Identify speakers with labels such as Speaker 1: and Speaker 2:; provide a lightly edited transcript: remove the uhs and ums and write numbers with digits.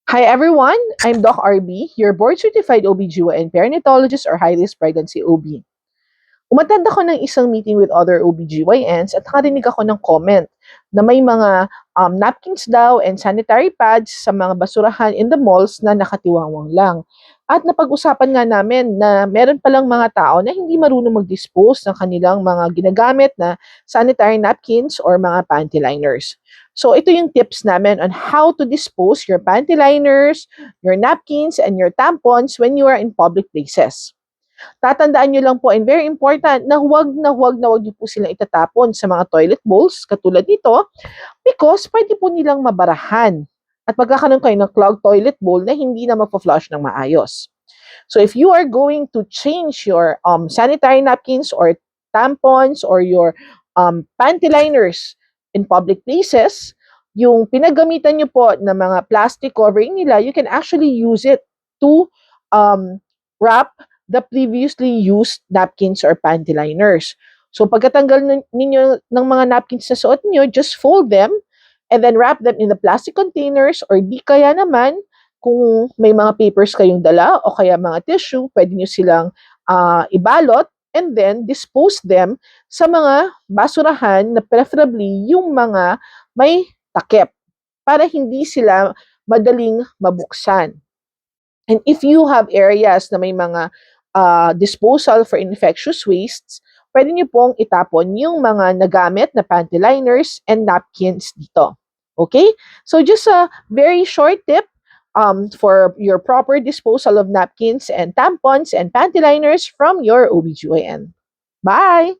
Speaker 1: Hi everyone, I'm Doc RB, your board-certified OBGYN perinatologist or high-risk pregnancy OB. Umattend ako ng isang meeting with other OBGYNs at nakarinig ako ng comment na may mga napkins daw and sanitary pads sa mga basurahan in the malls na nakatiwangwang lang. At napag-usapan nga namin na meron palang mga tao na hindi marunong mag-dispose ng kanilang mga ginagamit na sanitary napkins or mga panty liners. So ito yung tips namin on how to dispose your panty liners, your napkins, and your tampons when you are in public places. Tatandaan nyo lang po, and very important, na huwag nyo po silang itatapon sa mga toilet bowls, katulad nito, because pwede po nilang mabarahan at magkakaroon kayo ng clogged toilet bowl na hindi na magpa-flush ng maayos. So if you are going to change your sanitary napkins or tampons or your panty liners in public places, yung pinagamitan nyo po na mga plastic covering nila, you can actually use it to wrap the previously used napkins or panty liners. So pagkatanggal ninyo ng mga napkins na suot niyo, just fold them and then wrap them in the plastic containers, or di kaya naman kung may mga papers kayong dala o kaya mga tissue, pwede nyo silang ibalot and then dispose them sa mga basurahan na preferably yung mga may takip para hindi sila madaling mabuksan. And if you have areas na may mga disposal for infectious wastes, pwede nyo pong itapon yung mga nagamit na panty liners and napkins dito. Okay? So just a very short tip for your proper disposal of napkins and tampons and panty liners from your OBGYN. Bye!